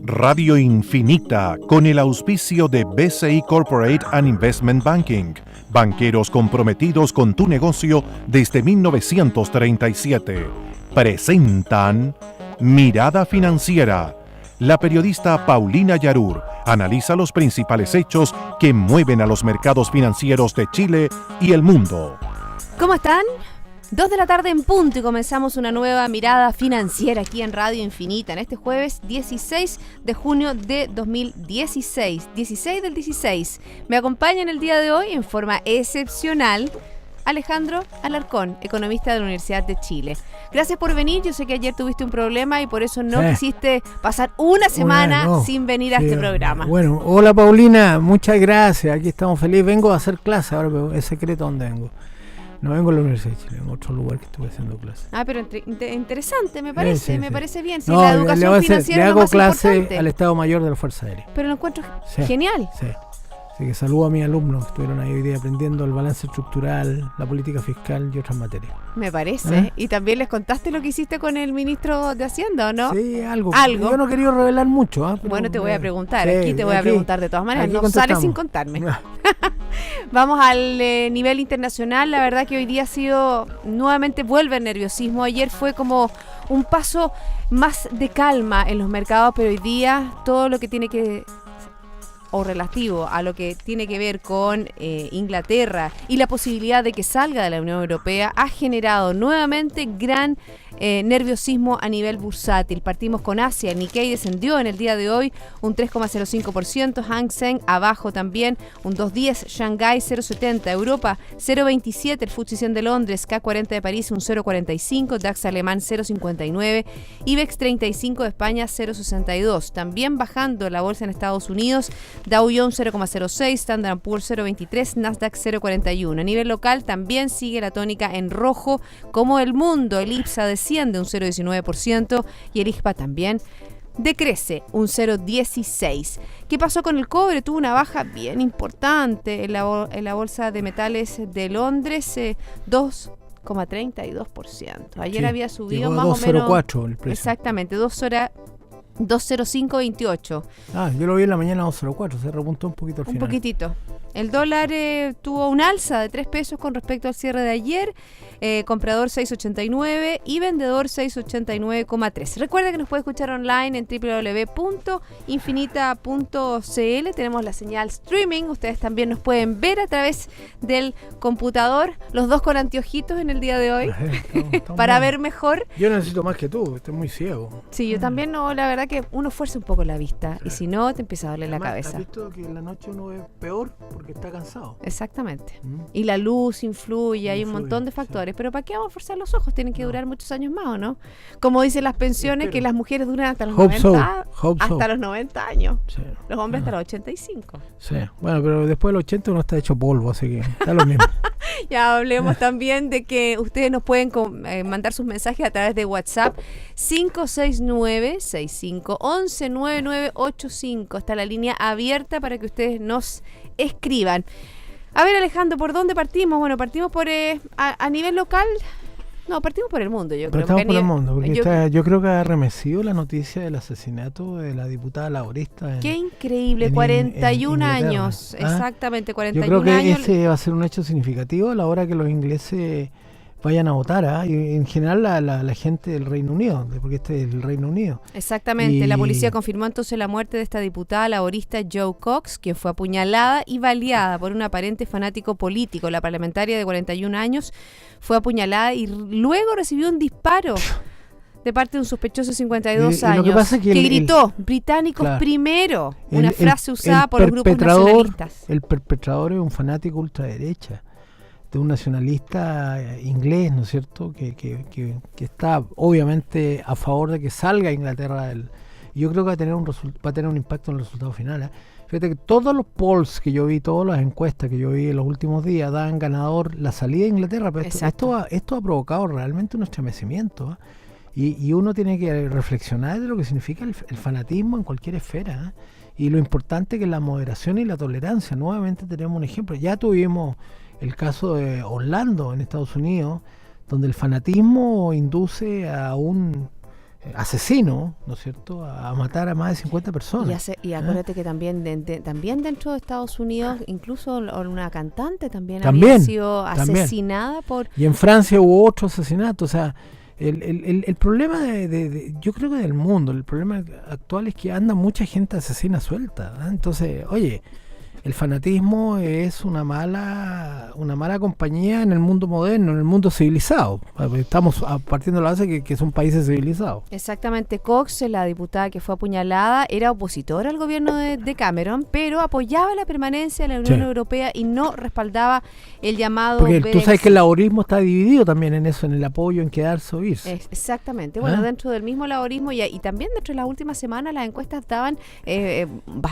Radio Infinita, con el auspicio de BCI Corporate and Investment Banking, banqueros comprometidos con tu negocio desde 1937, presentan Mirada Financiera. La periodista Paulina Yarur analiza los principales hechos que mueven a los mercados financieros de Chile y el mundo. ¿Cómo están? 2 de la tarde en punto y comenzamos una nueva mirada financiera aquí en Radio Infinita en este jueves 16 de junio de 2016, 16 del 16. Me acompaña en el día de hoy en forma excepcional Alejandro Alarcón, economista de la Universidad de Chile. Gracias por venir, yo sé que ayer tuviste un problema y por eso no quisiste pasar una semana sin venir a este programa. Bueno, hola Paulina, muchas gracias, aquí estamos felices, vengo a hacer clase ahora, pero es secreto dónde vengo. No vengo a la Universidad de Chile, en otro lugar que estuve haciendo clases. Ah, pero interesante, me parece, sí. me parece bien. Si no, la educación financiera le es lo hago más clase importante. al Estado Mayor de la Fuerza Aérea. Pero lo encuentro genial. Sí. Así que saludo a mis alumnos que estuvieron ahí hoy día aprendiendo el balance estructural, la política fiscal y otras materias. Me parece. Y también les contaste lo que hiciste con el ministro de Hacienda, ¿o no? Sí, algo. Yo no quería revelar mucho. Pero bueno, te voy a preguntar. Aquí te voy a preguntar de todas maneras. No sales sin contarme. Vamos al nivel internacional. La verdad que hoy día ha sido, nuevamente vuelve el nerviosismo. Ayer fue como un paso más de calma en los mercados, pero hoy día todo lo que tiene que o relativo a lo que tiene que ver con Inglaterra y la posibilidad de que salga de la Unión Europea ha generado nuevamente gran nerviosismo a nivel bursátil. Partimos con Asia, el Nikkei descendió en el día de hoy un 3,05%, Hang Seng abajo también un 2,10%, Shanghái 0,70%, Europa 0,27%, el FTSE 100 de Londres, K40 de París un 0,45%, DAX alemán 0,59%, IBEX 35 de España 0,62%. También bajando la bolsa en Estados Unidos, Dow Jones 0,06%, Standard & Poor's 0,23%, Nasdaq 0,41%. A nivel local también sigue la tónica en rojo como el mundo. El IPSA desciende un 0,19% y el IXPA también decrece un 0,16%. ¿Qué pasó con el cobre? Tuvo una baja bien importante en la bolsa de metales de Londres, 2,32%. Ayer había subido más o menos 2,04 el precio. Exactamente, 2,0528. Yo lo vi en la mañana 2,04, se repuntó un poquito al final. Un poquitito. El dólar tuvo un alza de 3 pesos con respecto al cierre de ayer. Comprador 6,89 y vendedor 6,89,3. Recuerda que nos puede escuchar online en www.infinita.cl. Tenemos la señal streaming. Ustedes también nos pueden ver a través del computador. Los dos con anteojitos en el día de hoy. Estamos para ver mejor. Yo necesito más que tú, estoy muy ciego. Sí, yo también no. La verdad que uno fuerza un poco la vista y si no te empieza a doler la cabeza. ¿Has visto que en la noche uno ve peor porque está cansado? Exactamente. Y la luz influye, hay un montón de factores. Pero ¿para qué vamos a forzar los ojos? Tienen que durar muchos años más, ¿o no? Como dicen las pensiones, que las mujeres duran hasta los 90 los 90 años. Sí. Los hombres hasta los 85. Sí. Bueno, pero después de los 80 uno está hecho polvo, así que está lo mismo. Ya hablemos también de que ustedes nos pueden mandar sus mensajes a través de WhatsApp 569-6511-9985. Está la línea abierta para que ustedes nos escriban. A ver, Alejandro, ¿por dónde partimos? Bueno, partimos por a nivel local. No, partimos por el mundo, yo creo. Partamos por el mundo, porque yo creo que ha arremecido la noticia del asesinato de la diputada laborista. Qué increíble, 41 años, exactamente, 41 años. Yo creo que años. Ese va a ser un hecho significativo a la hora que los ingleses vayan a votar, y en general la gente del Reino Unido, porque este es el Reino Unido. Exactamente, la policía confirmó entonces la muerte de esta diputada laborista Jo Cox, quien fue apuñalada y baleada por un aparente fanático político. La parlamentaria de 41 años fue apuñalada y luego recibió un disparo de parte de un sospechoso de 52 años que pasa es que gritó británicos primero, una frase usada por los grupos nacionalistas. El perpetrador es un fanático ultraderecha, de un nacionalista inglés, ¿no es cierto?, que está obviamente a favor de que salga Inglaterra y yo creo que va a tener un impacto en el resultado final. Fíjate que todos los polls que yo vi, todas las encuestas que yo vi en los últimos días dan ganador la salida de Inglaterra, pero esto ha provocado realmente un estremecimiento, y uno tiene que reflexionar de lo que significa el fanatismo en cualquier esfera, y lo importante que es la moderación y la tolerancia. Nuevamente tenemos un ejemplo, ya tuvimos el caso de Orlando en Estados Unidos, donde el fanatismo induce a un asesino, ¿no es cierto?, a matar a más de 50 personas. Y acuérdate que también dentro de Estados Unidos, incluso una cantante también había sido asesinada por... Y en Francia hubo otro asesinato. O sea, el problema yo creo que del mundo, el problema actual es que anda mucha gente asesina suelta, ¿eh? Entonces, oye, el fanatismo es una mala compañía en el mundo moderno, en el mundo civilizado. Estamos partiendo de la base que son países civilizados. Exactamente. Cox, la diputada que fue apuñalada, era opositora al gobierno de Cameron, pero apoyaba la permanencia de la Unión Europea y no respaldaba el llamado... Porque tú sabes que el laborismo está dividido también en eso, en el apoyo, en quedarse o irse. Exactamente. Bueno, dentro del mismo laborismo y también dentro de las últimas semanas las encuestas daban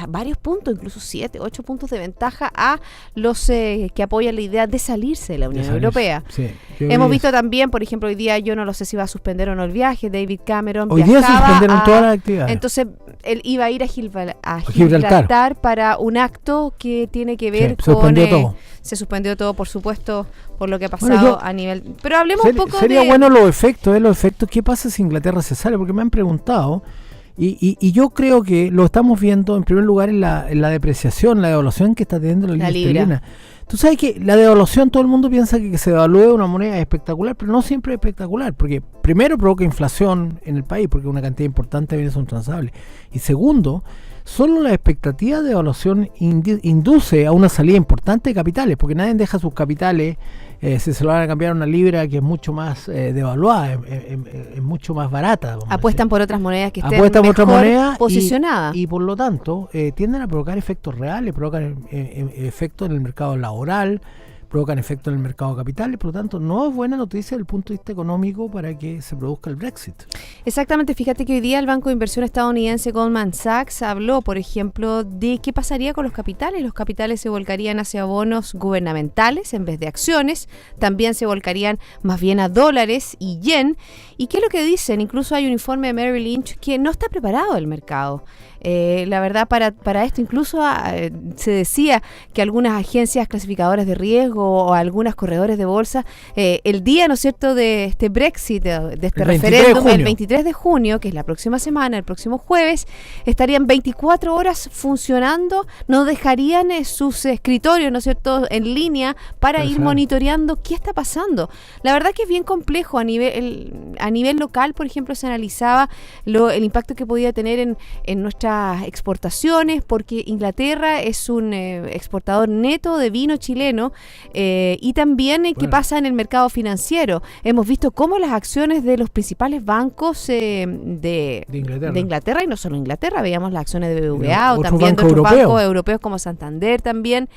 varios puntos, incluso 7, 8 puntos de ventaja a los que apoyan la idea de salirse de la Unión Europea. Sí, hemos visto también, por ejemplo, hoy día, yo no lo sé si va a suspender o no el viaje, David Cameron hoy día suspendieron todas las actividades. Entonces, él iba a ir a Gibraltar para un acto que tiene que ver con... Se suspendió todo, por supuesto, por lo que ha pasado a nivel... Pero hablemos un poco sería bueno los efectos. ¿Qué pasa si Inglaterra se sale? Porque me han preguntado... Y yo creo que lo estamos viendo en primer lugar en la depreciación, la devaluación que está teniendo la libra esterlina. Tú sabes que la devaluación, todo el mundo piensa que se devalúe una moneda espectacular, pero no siempre es espectacular, porque primero provoca inflación en el país, porque una cantidad importante de bienes son transables. Y segundo, solo la expectativa de devaluación induce a una salida importante de capitales, porque nadie deja sus capitales si se lo van a cambiar a una libra que es mucho más devaluada, es mucho más barata. Apuestan por otras monedas que estén mejor posicionadas. Y por lo tanto tienden a provocar efectos reales, provocan efectos en el mercado laboral, provocan efectos en el mercado de capitales, por lo tanto no es buena noticia desde el punto de vista económico para que se produzca el Brexit. Exactamente, fíjate que hoy día el banco de inversión estadounidense Goldman Sachs habló, por ejemplo, de qué pasaría con los capitales. Los capitales se volcarían hacia bonos gubernamentales en vez de acciones, también se volcarían más bien a dólares y yen. ¿Y qué es lo que dicen? Incluso hay un informe de Merrill Lynch que no está preparado el mercado. La verdad, para esto incluso se decía que algunas agencias clasificadoras de riesgo o algunas corredores de bolsa, el día, ¿no es cierto?, de este Brexit, de este referéndum, el 23 de junio, que es la próxima semana, el próximo jueves, estarían 24 horas funcionando, no dejarían sus escritorios, ¿no es cierto?, en línea para ir monitoreando qué está pasando. La verdad que es bien complejo. A nivel local, por ejemplo, se analizaba el impacto que podía tener en nuestra exportaciones, porque Inglaterra es un exportador neto de vino chileno y también qué pasa en el mercado financiero. Hemos visto cómo las acciones de los principales bancos de Inglaterra, y no solo Inglaterra, veíamos las acciones de BBVA o también de otros bancos europeos como Santander también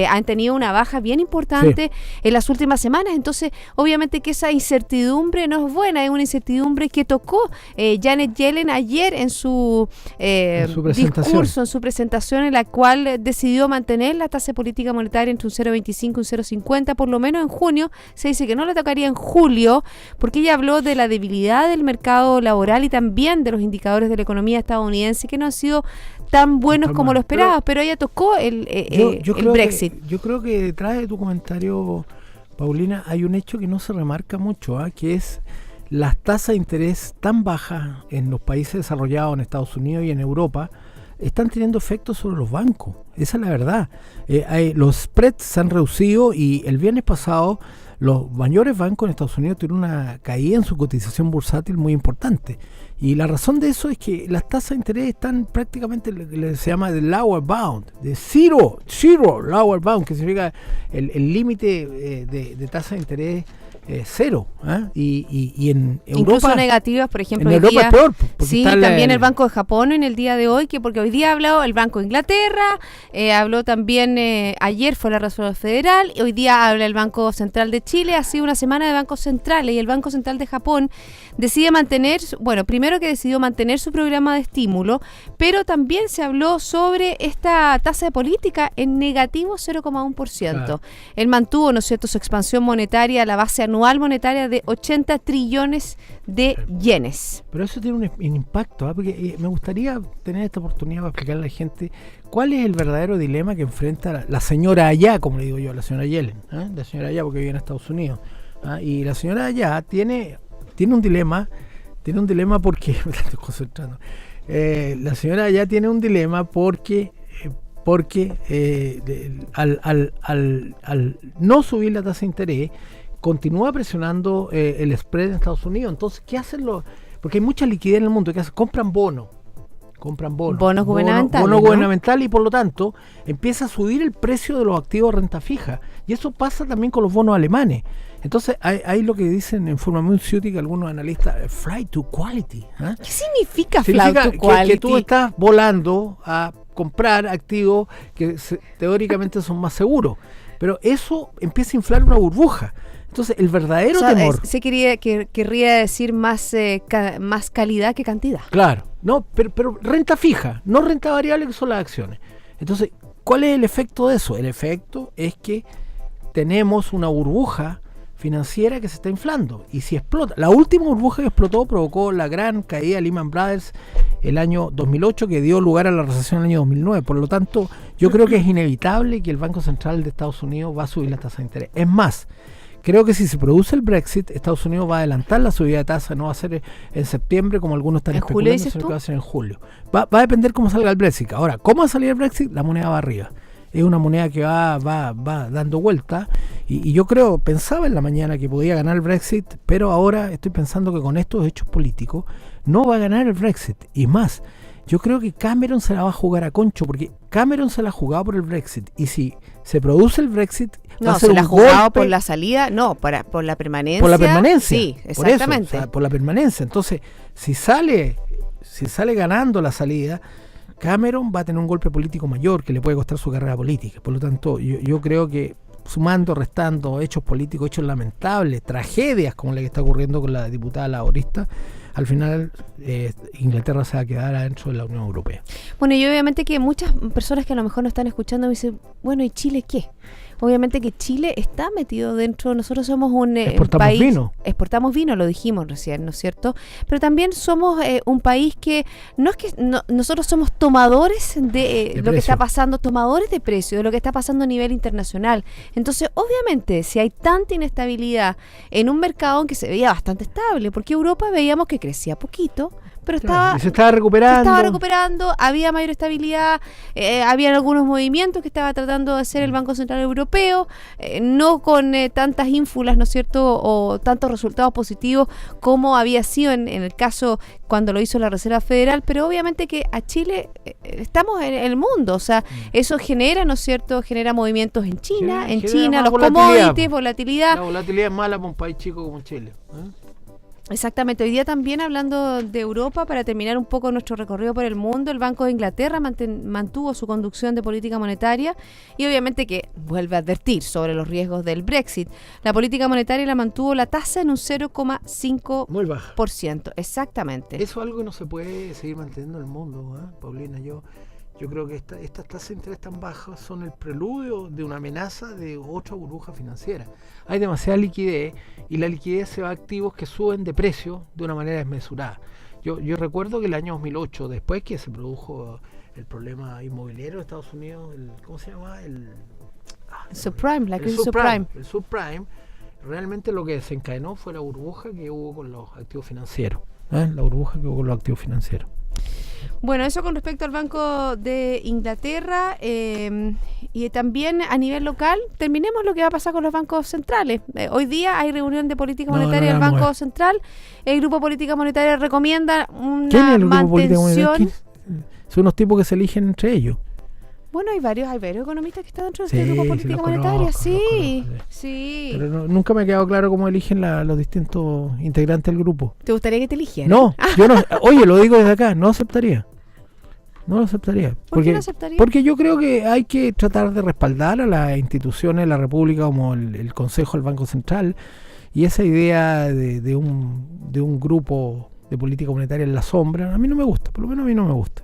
han tenido una baja bien importante en las últimas semanas. Entonces, obviamente que esa incertidumbre no es buena, es una incertidumbre que tocó Janet Yellen ayer en su discurso, en su presentación, en la cual decidió mantener la tasa de política monetaria entre un 0,25 y un 0,50, por lo menos en junio. Se dice que no le tocaría en julio, porque ella habló de la debilidad del mercado laboral y también de los indicadores de la economía estadounidense que no han sido tan buenos como lo esperaba, pero ella tocó el Brexit. Yo creo que detrás de tu comentario, Paulina, hay un hecho que no se remarca mucho, que es las tasas de interés tan bajas en los países desarrollados, en Estados Unidos y en Europa, están teniendo efectos sobre los bancos. Esa es la verdad. Los spreads se han reducido y el viernes pasado los mayores bancos en Estados Unidos tuvieron una caída en su cotización bursátil muy importante. Y la razón de eso es que las tasas de interés están prácticamente, se llama de lower bound, de zero lower bound, que significa el límite de tasa de interés cero. Y en Europa incluso negativas, por ejemplo, en Europa es peor. Sí, también el Banco de Japón en el día de hoy, porque hoy día ha hablado el Banco de Inglaterra, habló también, ayer fue la Reserva Federal, y hoy día habla el Banco Central de Chile. Ha sido una semana de bancos centrales, y el Banco Central de Japón decide mantener, primero que decidió mantener su programa de estímulo, pero también se habló sobre esta tasa de política en negativo 0,1%. Claro. Él mantuvo, ¿no es cierto?, su expansión monetaria a la base anual monetaria de 80 trillones de yenes. Pero eso tiene un impacto, porque me gustaría tener esta oportunidad para explicarle a la gente cuál es el verdadero dilema que enfrenta la señora allá, como le digo yo, la señora Yellen, la señora allá porque vive en Estados Unidos, y la señora allá tiene un dilema tiene un dilema porque me estoy concentrando. La señora ya tiene un dilema porque al no subir la tasa de interés continúa presionando el spread en Estados Unidos. Entonces, ¿qué hacen porque hay mucha liquidez en el mundo? ¿Qué hacen? Compran bonos gubernamentales, y por lo tanto empieza a subir el precio de los activos de renta fija, y eso pasa también con los bonos alemanes. Entonces hay lo que dicen en forma muy ciútica algunos analistas, flight to quality. ¿Qué significa flight to quality? Que tú estás volando a comprar activos que teóricamente son más seguros, pero eso empieza a inflar una burbuja. Entonces, el verdadero temor... querría decir más calidad que cantidad. Claro, no, pero renta fija, no renta variable, que son las acciones. Entonces, ¿cuál es el efecto de eso? El efecto es que tenemos una burbuja financiera que se está inflando, y si explota, la última burbuja que explotó provocó la gran caída de Lehman Brothers el año 2008, que dio lugar a la recesión en el año 2009. Por lo tanto, yo creo que es inevitable que el Banco Central de Estados Unidos va a subir la tasa de interés. Es más, creo que si se produce el Brexit, Estados Unidos va a adelantar la subida de tasa, no va a ser en septiembre como algunos están especulando, sino que va a ser en julio. Va a depender cómo salga el Brexit. Ahora, ¿cómo va a salir el Brexit? La moneda va arriba. Es una moneda que va dando vuelta, y yo pensaba en la mañana que podía ganar el Brexit, pero ahora estoy pensando que con estos hechos políticos no va a ganar el Brexit. Y más, yo creo que Cameron se la va a jugar a concho, porque Cameron se la ha jugado por el Brexit, y si se produce el Brexit, va a ser se la ha jugado por la salida, no, por la permanencia. Por la permanencia. Sí, exactamente. Por eso, por la permanencia. Entonces, si sale ganando la salida, Cameron va a tener un golpe político mayor que le puede costar su carrera política. Por lo tanto, yo creo que sumando, restando hechos políticos, hechos lamentables, tragedias como la que está ocurriendo con la diputada laborista, al final Inglaterra se va a quedar adentro de la Unión Europea. Bueno, y obviamente que muchas personas que a lo mejor no están escuchando me dicen, bueno, ¿y Chile qué? Obviamente que Chile está metido dentro, nosotros somos un país... Exportamos vino, lo dijimos recién, ¿no es cierto? Pero también somos un país que nosotros somos tomadores de lo que está pasando, tomadores de precios, de lo que está pasando a nivel internacional. Entonces, obviamente, si hay tanta inestabilidad en un mercado que se veía bastante estable, porque Europa veíamos que crecía poquito, pero se estaba recuperando, había mayor estabilidad, había algunos movimientos que estaba tratando de hacer el Banco Central Europeo, no con tantas ínfulas, ¿no es cierto?, o tantos resultados positivos como había sido en el caso cuando lo hizo la Reserva Federal, pero obviamente que a Chile estamos en el mundo, o sea, eso genera, ¿no es cierto?, genera movimientos en China, los commodities, volatilidad. La volatilidad es mala para un país chico como Chile. Exactamente, hoy día también hablando de Europa, para terminar un poco nuestro recorrido por el mundo, el Banco de Inglaterra mantuvo su conducción de política monetaria y obviamente que vuelve a advertir sobre los riesgos del Brexit. La política monetaria la mantuvo la tasa en un 0,5%. Muy baja. Exactamente. Eso es algo que no se puede seguir manteniendo en el mundo, Paulina. Yo creo que estas tasas de interés tan bajas son el preludio de una amenaza de otra burbuja financiera. Hay demasiada liquidez, y la liquidez se va a activos que suben de precio de una manera desmesurada. Yo recuerdo que el año 2008, después que se produjo el problema inmobiliario de Estados Unidos, ¿cómo se llama? El subprime, la crisis subprime. El subprime, realmente lo que desencadenó fue la burbuja que hubo con los activos financieros. Bueno, eso con respecto al Banco de Inglaterra, y también a nivel local, terminemos lo que va a pasar con los bancos centrales. Hoy día hay reunión de política monetaria del Banco Central. El Grupo Política Monetaria recomienda una mantención. Son unos tipos que se eligen entre ellos. Bueno, hay varios economistas que están dentro de este Grupo Política Monetaria, sí. Pero nunca me ha quedado claro cómo eligen los distintos integrantes del grupo. ¿Te gustaría que te eligieran? No, yo no. Oye, lo digo desde acá, no lo aceptaría. ¿Por qué no aceptaría? Porque yo creo que hay que tratar de respaldar a las instituciones de la República como el Consejo del Banco Central, y esa idea de un grupo de política monetaria en la sombra, a mí no me gusta, por lo menos a mí no me gusta.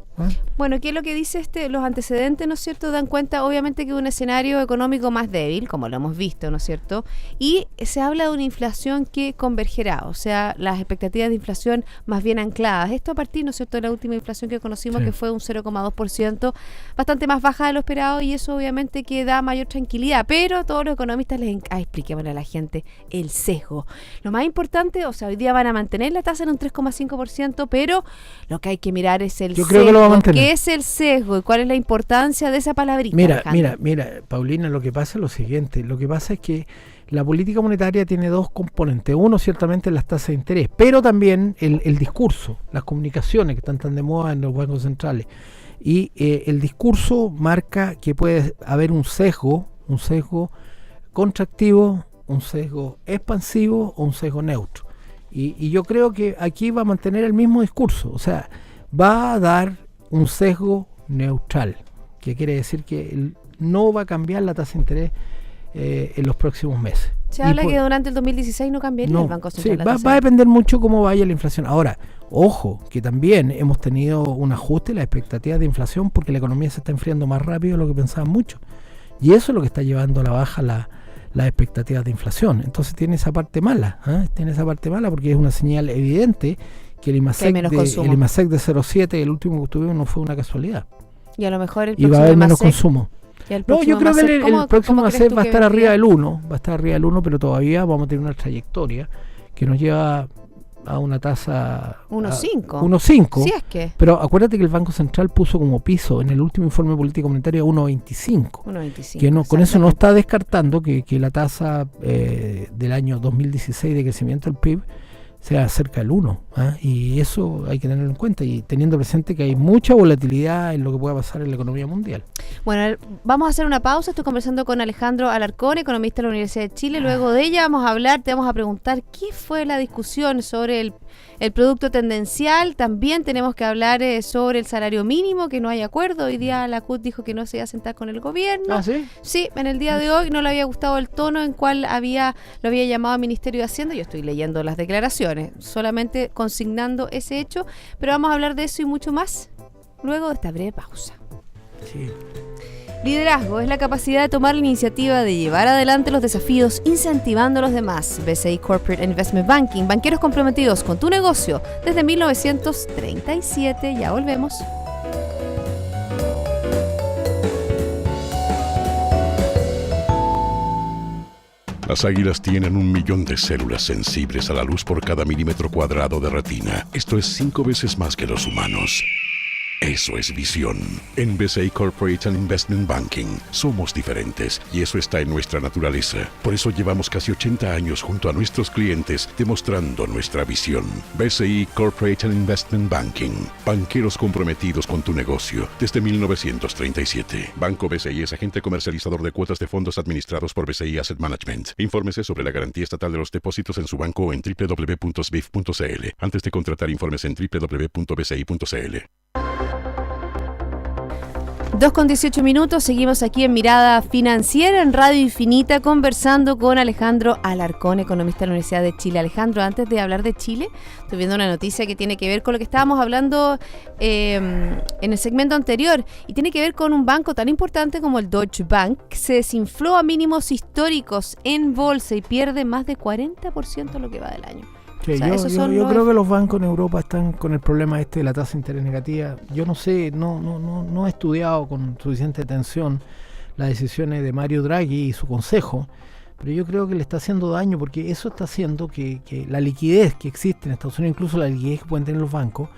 Bueno, ¿qué es lo que dice los antecedentes, ¿no es cierto? Dan cuenta, obviamente, que un escenario económico más débil, como lo hemos visto, ¿no es cierto? Y se habla de una inflación que convergerá, o sea, las expectativas de inflación más bien ancladas. Esto a partir, ¿no es cierto?, de la última inflación que conocimos, que fue un 0,2%, bastante más baja de lo esperado, y eso obviamente que da mayor tranquilidad. Pero a todos los economistas expliquémosle a la gente el sesgo. Lo más importante, o sea, hoy día van a mantener la tasa en un 3,5%, pero lo que hay que mirar es el sesgo. ¿Qué es el sesgo y cuál es la importancia de esa palabrita? Mira, Paulina, lo que pasa es lo siguiente. Lo que pasa es que la política monetaria tiene dos componentes. Uno, ciertamente, las tasas de interés, pero también el discurso, las comunicaciones que están tan de moda en los bancos centrales. Y el discurso marca que puede haber un sesgo contractivo, un sesgo expansivo o un sesgo neutro. Y yo creo que aquí va a mantener el mismo discurso. O sea, va a dar un sesgo neutral, que quiere decir que no va a cambiar la tasa de interés en los próximos meses. Se habla que durante el 2016 no cambiaría el Banco Central. Sí, va a depender mucho cómo vaya la inflación. Ahora, ojo, que también hemos tenido un ajuste en las expectativas de inflación porque la economía se está enfriando más rápido de lo que pensaban muchos. Y eso es lo que está llevando a la baja las expectativas de inflación. Entonces tiene esa parte mala, porque es una señal evidente que el IMASEC de 0,7, el último que tuvimos, no fue una casualidad. Y a lo mejor el próximo va a haber menos consumo. No, yo creo que el próximo IMASEC va a estar arriba del 1, pero todavía vamos a tener una trayectoria que nos lleva a una tasa 1,5. Si es que. Pero acuérdate que el Banco Central puso como piso en el último informe de política monetaria 1,25. Que no, con eso no está descartando que la tasa del año 2016 de crecimiento del PIB sea cerca del 1. Y eso hay que tenerlo en cuenta, y teniendo presente que hay mucha volatilidad en lo que pueda pasar en la economía mundial. Bueno, vamos a hacer una pausa. Estoy conversando con Alejandro Alarcón, economista de la Universidad de Chile. Luego de ella te vamos a preguntar qué fue la discusión sobre el producto tendencial. También tenemos que hablar sobre el salario mínimo, que no hay acuerdo. Hoy día la CUT dijo que no se iba a sentar con el gobierno. ¿Ah, sí? Sí, en el día de hoy no le había gustado el tono en cual lo había llamado al Ministerio de Hacienda. Yo estoy leyendo las declaraciones, solamente consignando ese hecho, pero vamos a hablar de eso y mucho más luego de esta breve pausa. Sí. Liderazgo es la capacidad de tomar la iniciativa de llevar adelante los desafíos incentivando a los demás. BCI Corporate Investment Banking, banqueros comprometidos con tu negocio desde 1937. Ya volvemos. Las águilas tienen 1 millón de células sensibles a la luz por cada milímetro cuadrado de retina. Esto es 5 veces más que los humanos. Eso es visión. En BCI Corporate and Investment Banking somos diferentes y eso está en nuestra naturaleza. Por eso llevamos casi 80 años junto a nuestros clientes demostrando nuestra visión. BCI Corporate and Investment Banking. Banqueros comprometidos con tu negocio desde 1937. Banco BCI es agente comercializador de cuotas de fondos administrados por BCI Asset Management. Infórmese sobre la garantía estatal de los depósitos en su banco o en www.sbif.cl. Antes de contratar, informes en www.bci.cl. 2:18, seguimos aquí en Mirada Financiera en Radio Infinita conversando con Alejandro Alarcón, economista de la Universidad de Chile. Alejandro, antes de hablar de Chile, estoy viendo una noticia que tiene que ver con lo que estábamos hablando en el segmento anterior, y tiene que ver con un banco tan importante como el Deutsche Bank, que se desinfló a mínimos históricos en bolsa y pierde más de 40% lo que va del año. Sí, o sea, yo creo que los bancos en Europa están con el problema de la tasa de interés negativa. Yo no sé, no he estudiado con suficiente atención las decisiones de Mario Draghi y su consejo, pero yo creo que le está haciendo daño, porque eso está haciendo que la liquidez que existe en Estados Unidos, incluso la liquidez que pueden tener los bancos,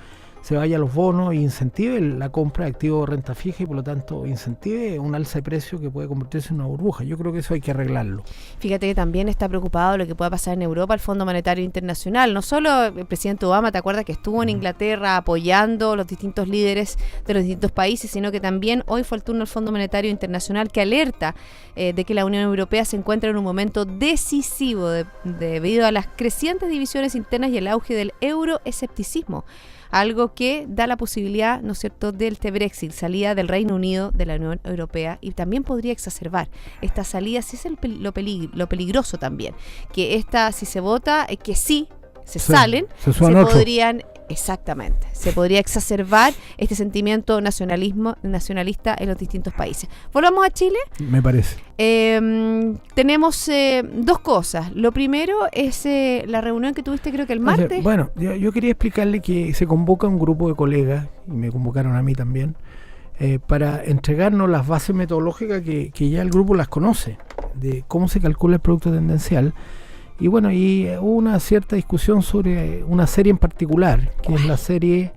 se vaya a los bonos e incentive la compra de activos de renta fija y por lo tanto incentive un alza de precio que puede convertirse en una burbuja. Yo creo que eso hay que arreglarlo. Fíjate que también está preocupado de lo que pueda pasar en Europa el Fondo Monetario Internacional. No solo el presidente Obama, ¿te acuerdas que estuvo en Inglaterra apoyando a los distintos líderes de los distintos países? Sino que también hoy fue el turno del Fondo Monetario Internacional, que alerta de que la Unión Europea se encuentra en un momento decisivo debido a las crecientes divisiones internas y el auge del euroescepticismo. Algo que da la posibilidad, ¿no es cierto?, del Brexit, salida del Reino Unido de la Unión Europea, y también podría exacerbar esta salida, si es lo peligroso también, que si se vota, que sí, salen, se podrían Exactamente. Se podría exacerbar este sentimiento nacionalista en los distintos países. Volvamos a Chile. Me parece. Tenemos dos cosas. Lo primero es la reunión que tuviste creo que el martes. Bueno, yo quería explicarle que se convoca un grupo de colegas, y me convocaron a mí también, para entregarnos las bases metodológicas que ya el grupo las conoce, de cómo se calcula el producto tendencial. Y bueno, hubo una cierta discusión sobre una serie en particular, que es la serie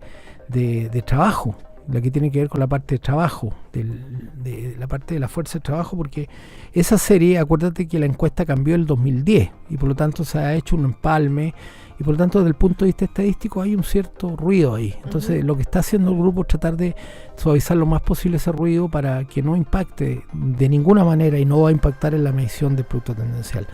de trabajo, la que tiene que ver con la parte de trabajo, de la parte de la fuerza de trabajo, porque esa serie, acuérdate que la encuesta cambió el 2010 y por lo tanto se ha hecho un empalme y por lo tanto desde el punto de vista estadístico hay un cierto ruido ahí. Entonces lo que está haciendo el grupo es tratar de suavizar lo más posible ese ruido para que no impacte de ninguna manera y no va a impactar en la medición del producto tendencial.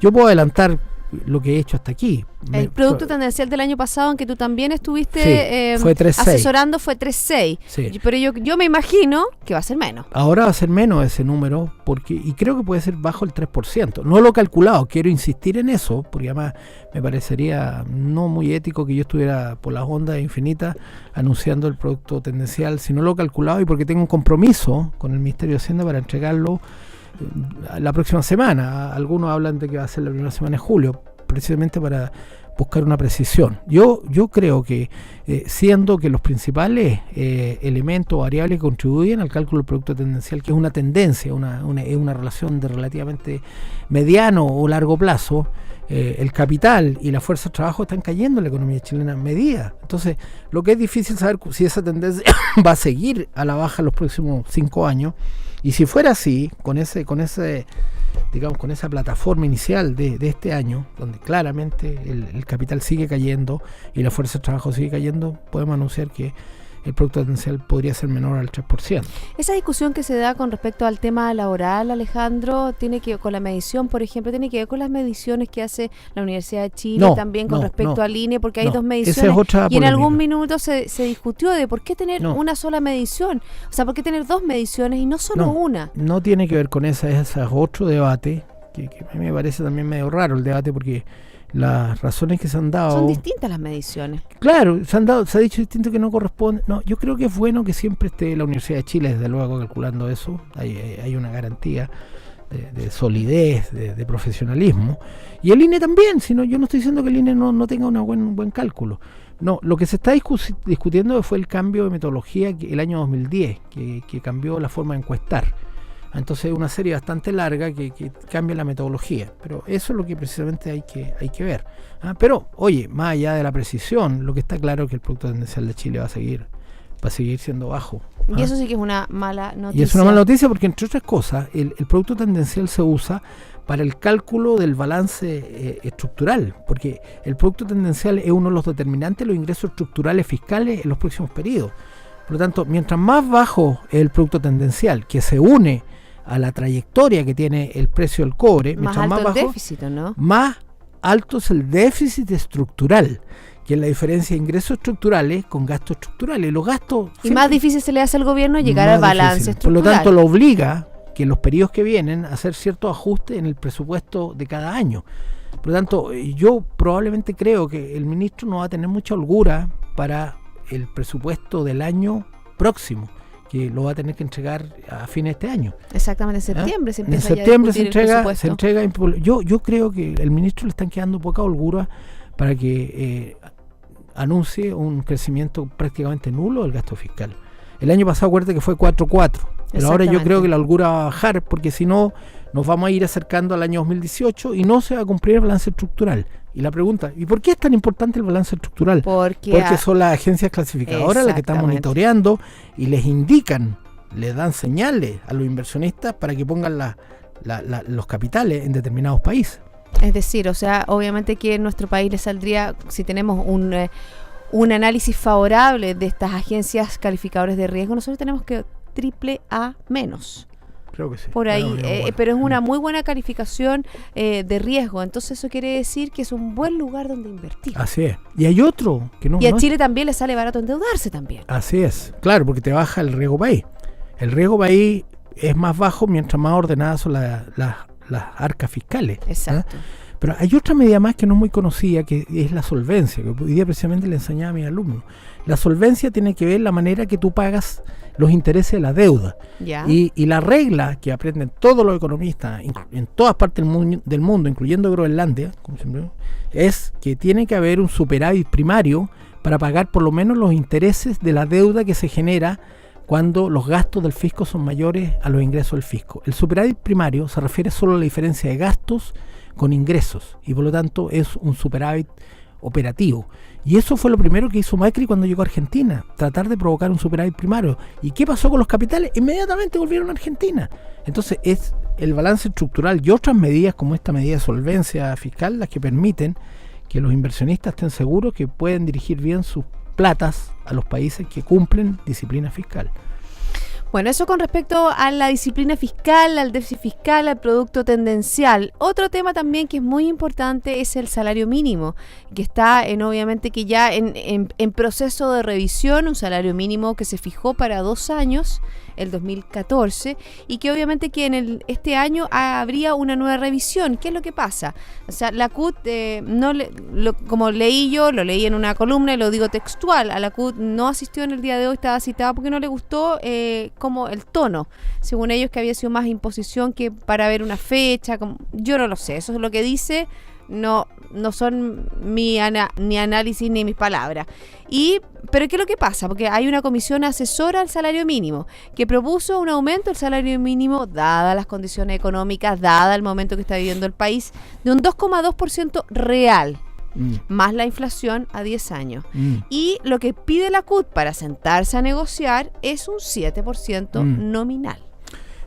Yo puedo adelantar lo que he hecho hasta aquí. El producto tendencial del año pasado, en que tú también estuviste fue 3.6. asesorando, fue 3.6. Sí. Pero yo me imagino que va a ser menos. Ahora va a ser menos ese número, y creo que puede ser bajo el 3%. No lo he calculado, quiero insistir en eso, porque además me parecería no muy ético que yo estuviera por las ondas infinitas anunciando el producto tendencial, si no lo he calculado y porque tengo un compromiso con el Ministerio de Hacienda para entregarlo la próxima semana. Algunos hablan de que va a ser la primera semana de julio, precisamente para buscar una precisión. Yo creo que siendo que los principales elementos o variables que contribuyen al cálculo del producto tendencial, que es una tendencia, una relación de relativamente mediano o largo plazo, el capital y la fuerza de trabajo están cayendo en la economía chilena en medida. Entonces, lo que es difícil saber si esa tendencia va a seguir a la baja en los próximos 5 años. Y si fuera así, con esa plataforma inicial de este año, donde claramente el capital sigue cayendo y la fuerza de trabajo sigue cayendo, podemos anunciar que el producto tendencial podría ser menor al 3%. Esa discusión que se da con respecto al tema laboral, Alejandro, tiene que ver con la medición, por ejemplo, tiene que ver con las mediciones que hace la Universidad de Chile, también con respecto al INE, porque hay dos mediciones. Esa es otra y en polémica. algún minuto se discutió de por qué tener una sola medición, o sea, por qué tener dos mediciones y no solo una. No tiene que ver con esa, ese es otro debate, que a mí me parece también medio raro el debate, porque las razones que se han dado... Son distintas las mediciones. Claro, se ha dicho distinto que no corresponde. No, yo creo que es bueno que siempre esté la Universidad de Chile, desde luego, calculando eso. Hay una garantía de solidez, de profesionalismo. Y el INE también, yo no estoy diciendo que el INE no tenga un buen cálculo. No, lo que se está discutiendo fue el cambio de metodología el año 2010, que cambió la forma de encuestar. Entonces es una serie bastante larga que cambia la metodología, pero eso es lo que precisamente hay que ver. Pero, oye, más allá de la precisión, lo que está claro es que el producto tendencial de Chile va a seguir siendo bajo. Y eso sí que es una mala noticia. Y es una mala noticia porque, entre otras cosas, el producto tendencial se usa para el cálculo del balance estructural, porque el producto tendencial es uno de los determinantes de los ingresos estructurales fiscales en los próximos periodos. Por lo tanto, mientras más bajo es el producto tendencial, que se une a la trayectoria que tiene el precio del cobre, más alto más bajo, el déficit, ¿no? Más alto es el déficit estructural, que es la diferencia de ingresos estructurales con gastos estructurales. Los gastos y más difícil se le hace al gobierno llegar al balance estructural. Por lo tanto, lo obliga que en los periodos que vienen a hacer ciertos ajustes en el presupuesto de cada año. Por lo tanto, yo probablemente creo que el ministro no va a tener mucha holgura para el presupuesto del año próximo, que lo va a tener que entregar a fines de este año. Exactamente, en septiembre se empieza en septiembre se entrega. Yo creo que el ministro le están quedando poca holgura para que anuncie un crecimiento prácticamente nulo del gasto fiscal. El año pasado acuérdate que fue 4.4, pero ahora yo creo que la holgura va a bajar, porque si no nos vamos a ir acercando al año 2018 y no se va a cumplir el balance estructural. Y la pregunta, ¿y por qué es tan importante el balance estructural? Porque son las agencias clasificadoras las que están monitoreando y les indican, les dan señales a los inversionistas para que pongan los capitales en determinados países. Es decir, o sea, obviamente que en nuestro país le saldría, si tenemos un análisis favorable de estas agencias calificadoras de riesgo, nosotros tenemos que AAA-. Creo que sí. Por ahí, pero es una muy buena calificación de riesgo. Entonces eso quiere decir que es un buen lugar donde invertir. Así es. Y hay otro que no. Y a Chile también le sale barato endeudarse también. Así es. Claro, porque te baja el riesgo país. El riesgo país es más bajo mientras más ordenadas son las arcas fiscales. Exacto. Pero hay otra medida más que no es muy conocida, que es la solvencia, que hoy día precisamente le enseñaba a mis alumnos. La solvencia tiene que ver la manera que tú pagas los intereses de la deuda. Y la regla que aprenden todos los economistas en todas partes del mundo, incluyendo Groenlandia, como siempre, es que tiene que haber un superávit primario para pagar por lo menos los intereses de la deuda que se genera cuando los gastos del fisco son mayores a los ingresos del fisco. El superávit primario se refiere solo a la diferencia de gastos con ingresos y por lo tanto es un superávit operativo. Y eso fue lo primero que hizo Macri cuando llegó a Argentina, tratar de provocar un superávit primario. ¿Y qué pasó con los capitales? Inmediatamente volvieron a Argentina. Entonces es el balance estructural y otras medidas como esta medida de solvencia fiscal las que permiten que los inversionistas estén seguros que pueden dirigir bien sus platas a los países que cumplen disciplina fiscal. Bueno, eso con respecto a la disciplina fiscal, al déficit fiscal, al producto tendencial. Otro tema también que es muy importante es el salario mínimo, que está obviamente que ya en proceso de revisión, un salario mínimo que se fijó para 2 años, el 2014, y que obviamente que en este año habría una nueva revisión. ¿Qué es lo que pasa? O sea, la CUT, como leí yo, lo leí en una columna y lo digo textual, a la CUT no asistió en el día de hoy, estaba citada porque no le gustó como el tono, según ellos que había sido más imposición que para ver una fecha, yo no lo sé, eso es lo que dice, no son ni análisis ni mis palabras. Pero ¿qué es lo que pasa? Porque hay una comisión asesora al salario mínimo que propuso un aumento del salario mínimo dadas las condiciones económicas, dada el momento que está viviendo el país, de un 2,2% real. Más la inflación a 10 años. Y lo que pide la CUT para sentarse a negociar es un 7% nominal.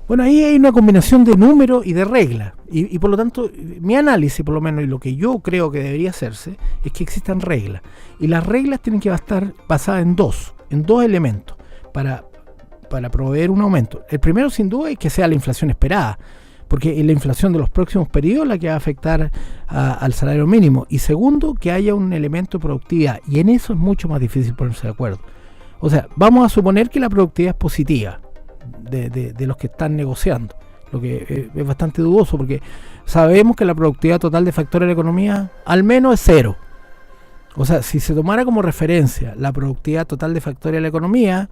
Bueno, ahí hay una combinación de números y de reglas. Y por lo tanto, mi análisis, por lo menos, y lo que yo creo que debería hacerse, es que existan reglas. Y las reglas tienen que estar basadas en dos elementos para proveer un aumento. El primero, sin duda, es que sea la inflación esperada, porque es la inflación de los próximos periodos la que va a afectar al salario mínimo. Y segundo, que haya un elemento de productividad. Y en eso es mucho más difícil ponerse de acuerdo. O sea, vamos a suponer que la productividad es positiva de los que están negociando, lo que es bastante dudoso, porque sabemos que la productividad total de factores de la economía al menos es 0. O sea, si se tomara como referencia la productividad total de factores de la economía,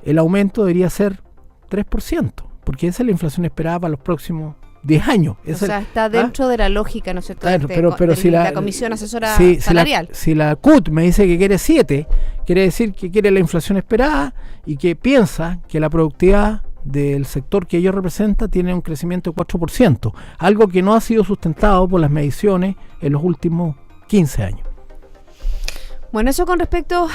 el aumento debería ser 3%, porque esa es la inflación esperada para los próximos 10 años. Está dentro de la lógica, ¿no es cierto? Pero si la comisión asesora salarial. Si la CUT me dice que quiere 7, quiere decir que quiere la inflación esperada y que piensa que la productividad del sector que ellos representan tiene un crecimiento de 4%, algo que no ha sido sustentado por las mediciones en los últimos 15 años. Bueno, eso con respecto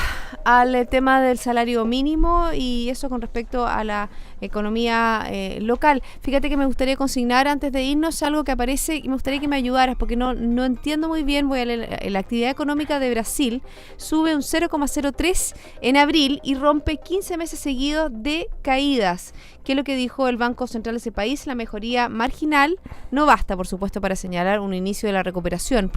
al tema del salario mínimo y eso con respecto a la economía local. Fíjate que me gustaría consignar antes de irnos algo que aparece y me gustaría que me ayudaras porque no entiendo muy bien. Voy a leer. La actividad económica de Brasil sube un 0,03 en abril y rompe 15 meses seguidos de caídas. ¿Qué es lo que dijo el Banco Central de ese país? La mejoría marginal no basta, por supuesto, para señalar un inicio de la recuperación.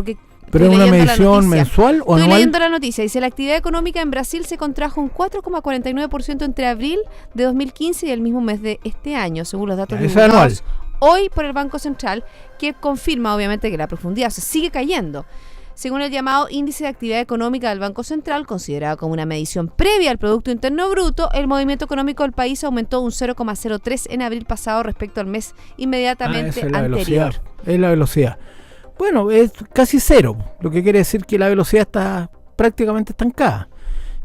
¿Pero es una medición mensual o anual? Estoy leyendo la noticia. Dice, la actividad económica en Brasil se contrajo un 4,49% entre abril de 2015 y el mismo mes de este año, según los datos divulgados hoy por el Banco Central, que confirma obviamente que la profundidad se sigue cayendo. Según el llamado Índice de Actividad Económica del Banco Central, considerado como una medición previa al Producto Interno Bruto, el movimiento económico del país aumentó un 0,03 en abril pasado respecto al mes inmediatamente anterior. Es la velocidad. Bueno, es casi 0, lo que quiere decir que la velocidad está prácticamente estancada.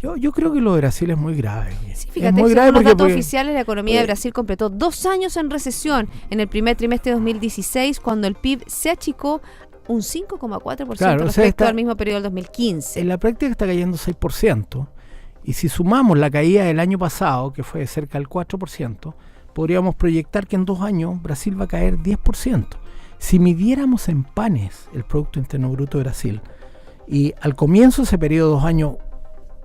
Yo creo que lo de Brasil es muy grave. Sí, fíjate, según los datos oficiales, la economía de Brasil completó 2 años en recesión en el primer trimestre de 2016, cuando el PIB se achicó un 5,4% respecto al mismo periodo del 2015. En la práctica está cayendo 6%, y si sumamos la caída del año pasado, que fue de cerca del 4%, podríamos proyectar que en 2 años Brasil va a caer 10%. Si midiéramos en panes el Producto Interno Bruto de Brasil, y al comienzo de ese periodo de 2 años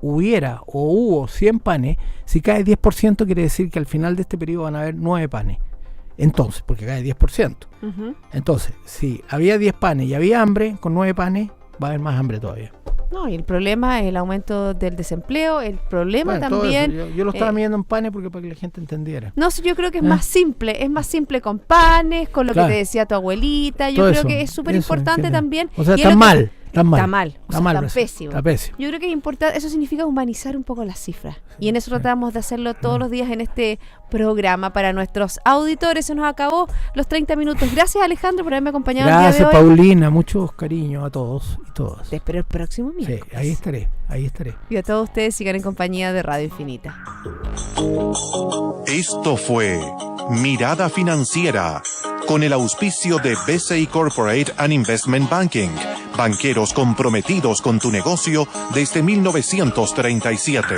hubo 100 panes, si cae 10% quiere decir que al final de este periodo van a haber 9 panes. Entonces, porque cae 10%. Entonces, si había 10 panes y había hambre, con 9 panes va a haber más hambre todavía. No, y el problema es el aumento del desempleo, el problema también... Yo lo estaba midiendo en panes porque para que la gente entendiera. No, yo creo que es más simple con panes, con lo que te decía tu abuelita. Yo creo que es súper importante también. O sea, está mal. Está pésimo. Está pésimo. Yo creo que es importante, eso significa humanizar un poco las cifras. Y en eso tratamos de hacerlo todos los días en este programa para nuestros auditores. Se nos acabó los 30 minutos. Gracias, Alejandro, por haberme acompañado el día de hoy. Gracias, Paulina. Muchos cariños a todos y todas. Te espero el próximo miércoles. Sí, ahí estaré. Y a todos ustedes sigan en compañía de Radio Infinita. Esto fue Mirada Financiera, con el auspicio de BCI Corporate and Investment Banking, banqueros comprometidos con tu negocio desde 1937.